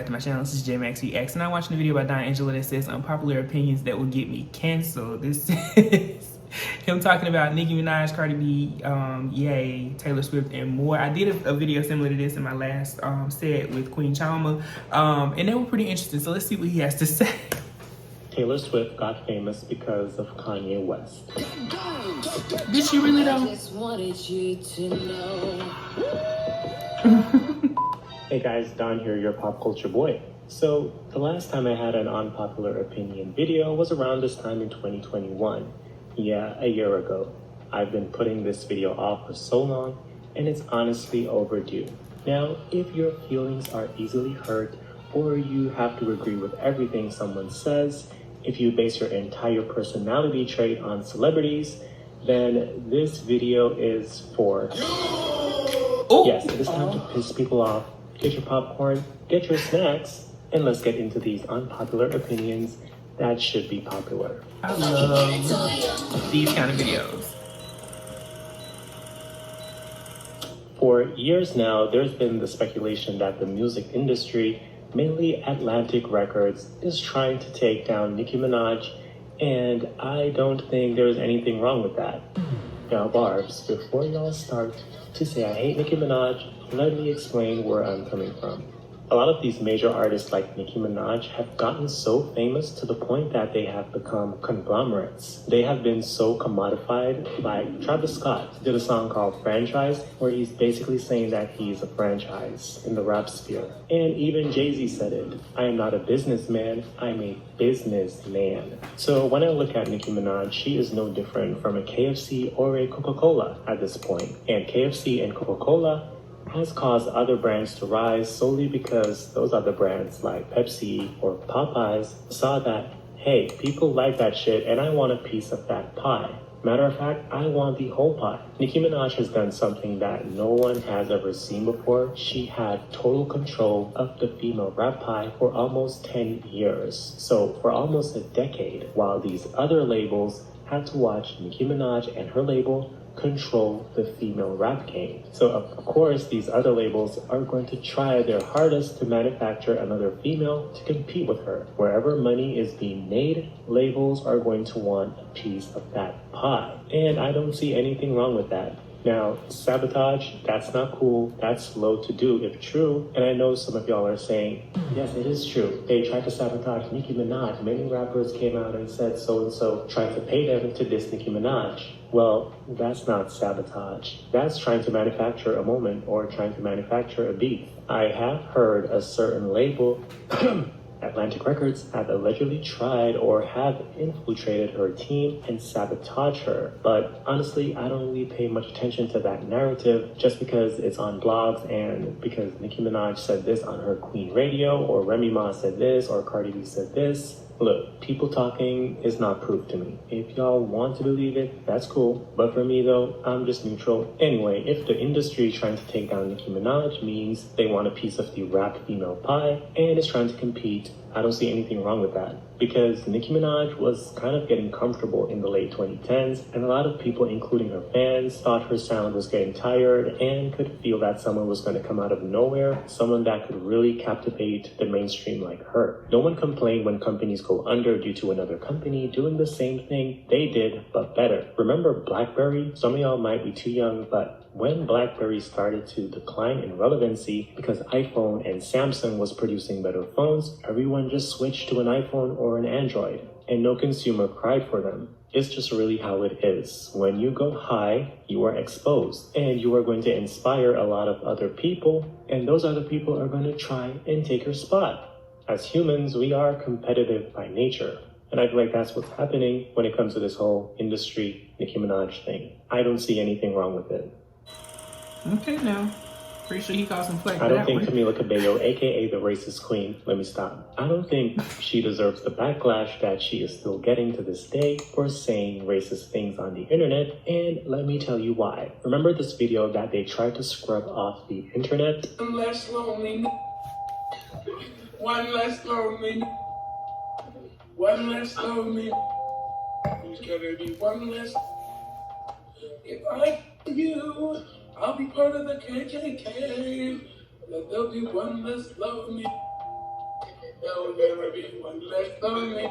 to my channel. This is JMax Reacts, and I'm watching a video by Don-Angillo that says unpopular opinions that will get me canceled. This is him talking about Nicki Minaj, Cardi B, Ye, Taylor Swift, and more. I did a video similar to this in my last set with Queen Chama, and they were pretty interesting. So let's see what he has to say. Taylor Swift got famous because of Kanye West. Did she really though? I just wanted you to know. Hey guys, Don here, your pop culture boy. So, the last time I had an unpopular opinion video was around this time in 2021. Yeah, a year ago. I've been putting this video off for so long, and it's honestly overdue. Now, if your feelings are easily hurt, or you have to agree with everything someone says, if you base your entire personality trait on celebrities, then this video is for... Yes, it is time to piss people off. Get your popcorn, get your snacks, and let's get into these unpopular opinions that should be popular. I love these kind of videos. For years now, there's been the speculation that the music industry, mainly Atlantic Records, is trying to take down Nicki Minaj, and I don't think there's anything wrong with that. Now, Barbs, before y'all start to say I hate Nicki Minaj, let me explain where I'm coming from. A lot of these major artists like Nicki Minaj have gotten so famous to the point that they have become conglomerates. They have been so commodified. Like Travis Scott did a song called Franchise, where he's basically saying that he's a franchise in the rap sphere. And even Jay-Z said it, I am not a businessman, I'm a businessman. So when I look at Nicki Minaj, she is no different from a KFC or a Coca-Cola at this point. And KFC and Coca-Cola has caused other brands to rise solely because those other brands like Pepsi or Popeyes saw that, hey, people like that shit and I want a piece of that pie. Matter of fact, I want the whole pie. Nicki Minaj has done something that no one has ever seen before. She had total control of the female rap pie for almost 10 years. So for almost a decade, while these other labels had to watch Nicki Minaj and her label control the female rap game. So of course these other labels are going to try their hardest to manufacture another female to compete with her. Wherever money is being made, labels are going to want a piece of that pie. And I don't see anything wrong with that. Now, sabotage, that's not cool. That's low to do if true. And I know some of y'all are saying, yes, it is true. They tried to sabotage Nicki Minaj. Many rappers came out and said so-and-so tried to pay them to diss Nicki Minaj. Well, that's not sabotage. That's trying to manufacture a moment or trying to manufacture a beef. I have heard a certain label, Atlantic Records, have allegedly tried or have infiltrated her team and sabotaged her. But honestly, I don't really pay much attention to that narrative just because it's on blogs and because Nicki Minaj said this on her Queen Radio or Remy Ma said this or Cardi B said this. Look, people talking is not proof to me. If y'all want to believe it, that's cool. But for me though, I'm just neutral. Anyway, if the industry trying to take down Nicki Minaj means they want a piece of the rap female pie and is trying to compete, I don't see anything wrong with that. Because Nicki Minaj was kind of getting comfortable in the late 2010s, and a lot of people, including her fans, thought her sound was getting tired and could feel that someone was going to come out of nowhere, someone that could really captivate the mainstream like her. No one complained when companies go under due to another company doing the same thing they did, but better. Remember BlackBerry? Some of y'all might be too young, but when BlackBerry started to decline in relevancy because iPhone and Samsung was producing better phones, everyone just switched to an iPhone or an Android, and no consumer cried for them. It's just really how it is. When you go high, you are exposed, and you are going to inspire a lot of other people, and those other people are going to try and take your spot. As humans, we are competitive by nature. And I feel like that's what's happening when it comes to this whole industry Nicki Minaj thing. I don't see anything wrong with it. Okay, now. Pretty sure he got some flack. I don't think Camila Cabello, aka the racist queen, let me stop. I don't think she deserves the backlash that she is still getting to this day for saying racist things on the internet, and let me tell you why. Remember this video that they tried to scrub off the internet? One less lonely. One less lonely. One less lonely. Who's gonna be one less? If I you, I'll be part of the KKK. There'll be one less lonely. gonna be one less of me.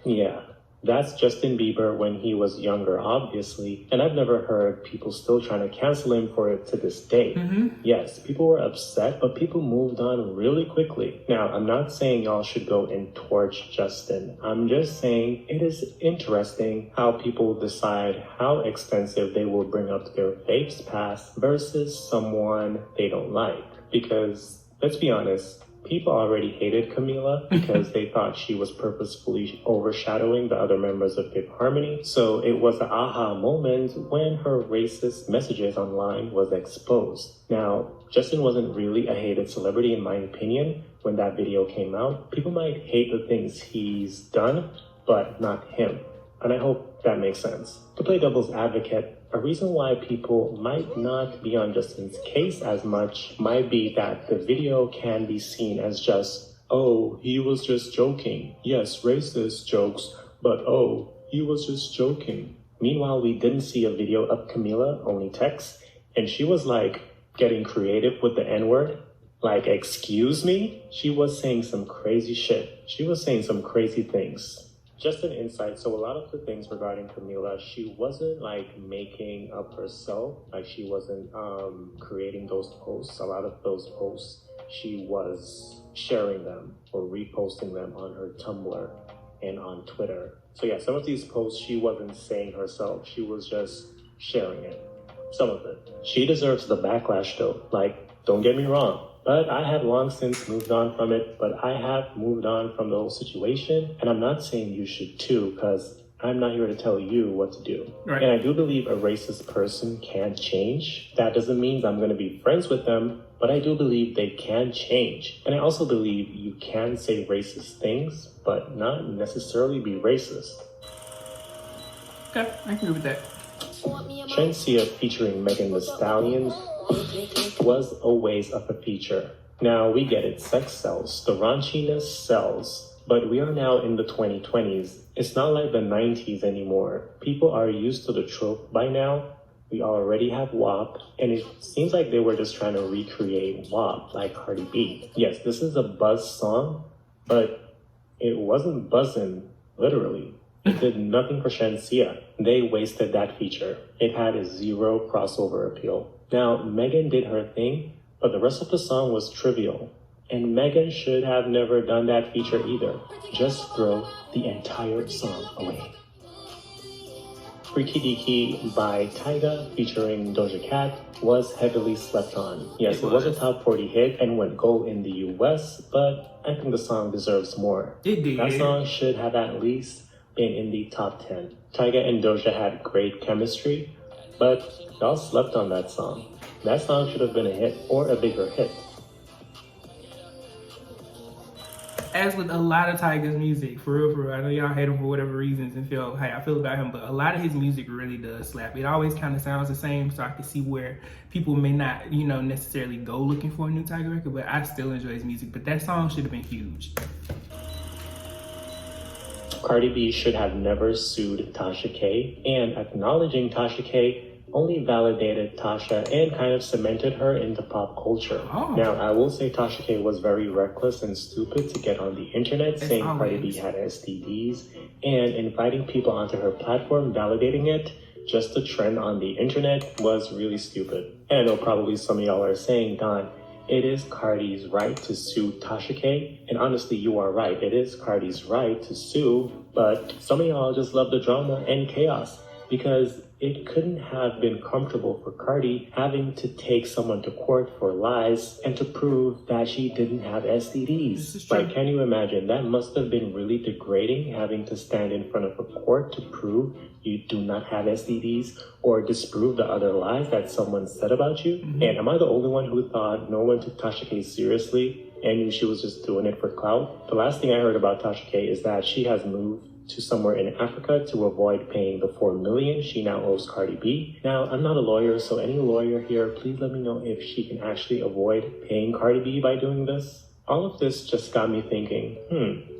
Yeah, that's Justin Bieber when he was younger, obviously. And I've never heard people still trying to cancel him for it to this day. Yes, people were upset, but people moved on really quickly. Now, I'm not saying y'all should go and torch Justin. I'm just saying it is interesting how people decide how extensive they will bring up their faith's past versus someone they don't like. Because, let's be honest, people already hated Camila because they thought she was purposefully overshadowing the other members of Fifth Harmony. So it was an aha moment when her racist messages online was exposed. Now, Justin wasn't really a hated celebrity in my opinion when that video came out. People might hate the things he's done, but not him. And I hope that makes sense. To play devil's advocate, a reason why people might not be on Justin's case as much might be that the video can be seen as just, oh, he was just joking. Yes, racist jokes, but oh, he was just joking. Meanwhile, we didn't see a video of Camila, only text, and she was like getting creative with the N-word. Like, excuse me? She was saying some crazy shit. She was saying some crazy things. Just an insight, so a lot of the things regarding Camila, she wasn't like making up herself, like she wasn't creating those posts. A lot of those posts, she was sharing them or reposting them on her Tumblr and on Twitter. So yeah, some of these posts she wasn't saying herself, she was just sharing it, some of it. She deserves the backlash though, like, don't get me wrong. But I have long since moved on from it, but I have moved on from the whole situation. And I'm not saying you should too, because I'm not here to tell you what to do. Right. And I do believe a racist person can change. That doesn't mean I'm going to be friends with them, but I do believe they can change. And I also believe you can say racist things, but not necessarily be racist. Okay, I agree with that. Shenseea featuring Megan Thee Stallion was a waste of a feature. Now we get it, sex sells, the raunchiness sells, but we are now in the 2020s. It's not like the 90s anymore. People are used to the trope by now. We already have WAP, and it seems like they were just trying to recreate WAP like Cardi B. Yes, this is a buzz song, but it wasn't buzzing, literally. It did nothing for Shenseea. They wasted that feature. It had a zero crossover appeal. Now, Megan did her thing, but the rest of the song was trivial. And Megan should have never done that feature either. Just throw the entire song away. Freaky Deaky by Tyga featuring Doja Cat was heavily slept on. Yes, it was a top 40 hit and went gold in the US, but I think the song deserves more. It did. That song should have at least been in the top 10. Tyga and Doja had great chemistry, but y'all slept on that song. That song should have been a hit or a bigger hit. As with a lot of Tyga's music, for real, I know y'all hate him for whatever reasons and feel how I feel about him, but a lot of his music really does slap. It always kind of sounds the same, so I can see where people may not, necessarily go looking for a new Tyga record, but I still enjoy his music. But that song should have been huge. Cardi B should have never sued Tasha K, and acknowledging Tasha K only validated Tasha and kind of cemented her into pop culture. Oh. Now, I will say Tasha K was very reckless and stupid to get on the internet saying Cardi B had STDs and inviting people onto her platform, validating it just to trend on the internet was really stupid. And I know probably some of y'all are saying, Don, it is Cardi's right to sue Tasha K. And honestly, you are right. It is Cardi's right to sue, but some of y'all just love the drama and chaos because it couldn't have been comfortable for Cardi having to take someone to court for lies and to prove that she didn't have STDs. Like, can you imagine? That must have been really degrading, having to stand in front of a court to prove you do not have STDs or disprove the other lies that someone said about you. Mm-hmm. And am I the only one who thought no one took Tasha K seriously and knew she was just doing it for clout? The last thing I heard about Tasha K is that she has moved to somewhere in Africa to avoid paying the $4 million she now owes Cardi B. Now, I'm not a lawyer, so any lawyer here, please let me know if she can actually avoid paying Cardi B by doing this. All of this just got me thinking,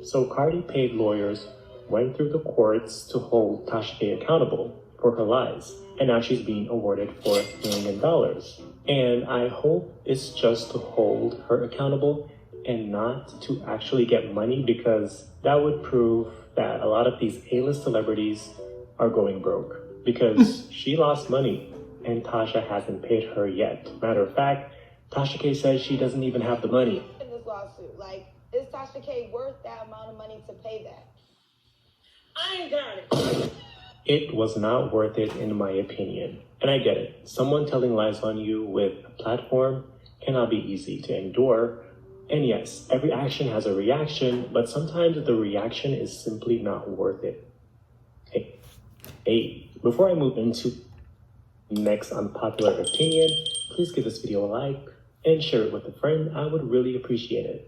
so Cardi paid lawyers, went through the courts to hold Tasha K accountable for her lies, and now she's being awarded $4 million. And I hope it's just to hold her accountable and not to actually get money, because that would prove that a lot of these A-list celebrities are going broke because she lost money and Tasha hasn't paid her yet. Matter of fact, Tasha K says she doesn't even have the money. In this lawsuit, like, is Tasha K worth that amount of money to pay that? I ain't got it. It was not worth it in my opinion. And I get it. Someone telling lies on you with a platform cannot be easy to endure. And yes, every action has a reaction, but sometimes the reaction is simply not worth it. Hey, before I move into next unpopular opinion, please give this video a like and share it with a friend. I would really appreciate it.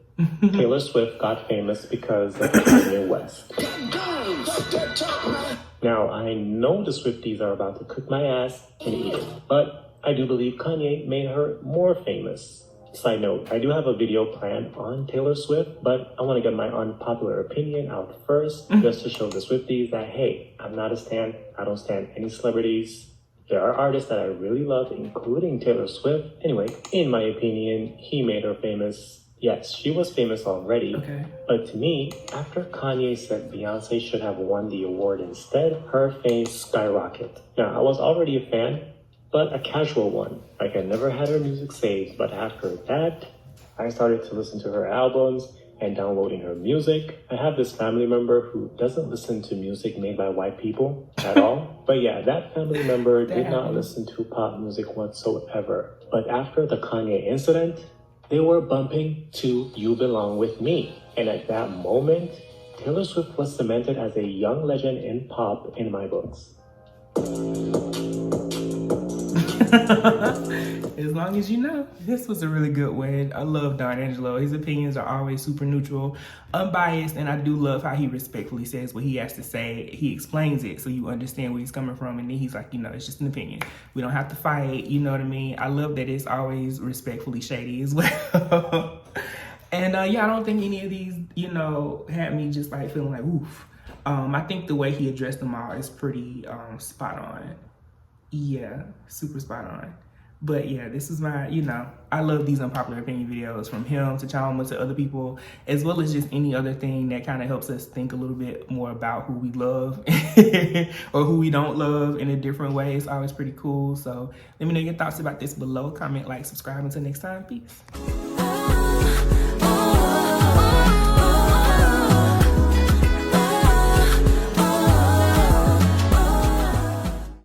Taylor Swift got famous because of Kanye West. Now, I know the Swifties are about to cook my ass and eat it, but I do believe Kanye made her more famous. Side note, I do have a video planned on Taylor Swift, but I want to get my unpopular opinion out first, just to show the Swifties that, hey, I'm not a stan. I don't stan any celebrities. There are artists that I really love, including Taylor Swift. Anyway, in my opinion, he made her famous. Yes, she was famous already, but to me, after Kanye said Beyonce should have won the award instead, her fame skyrocketed. Now, I was already a fan, but a casual one. Like, I never had her music saved, but after that, I started to listen to her albums and downloading her music. I have this family member who doesn't listen to music made by white people at all. But yeah, that family member did not listen to pop music whatsoever. But after the Kanye incident, they were bumping to You Belong With Me. And at that moment, Taylor Swift was cemented as a young legend in pop in my books. As long as you know, this was a really good win. I love Don-Angillo. His opinions are always super neutral, unbiased, and I do love how he respectfully says what he has to say. He explains it so you understand where he's coming from, and then he's like, it's just an opinion. We don't have to fight, you know what I mean? I love that it's always respectfully shady as well. And yeah, I don't think any of these, had me just like feeling like, oof. I think the way he addressed them all is pretty spot on. Yeah, super spot on. But yeah, this is my, I love these unpopular opinion videos, from him to Chalma to other people, as well as just any other thing that kind of helps us think a little bit more about who we love or who we don't love in a different way. It's always pretty cool. So let me know your thoughts about this below. Comment, like, subscribe. Until next time, peace.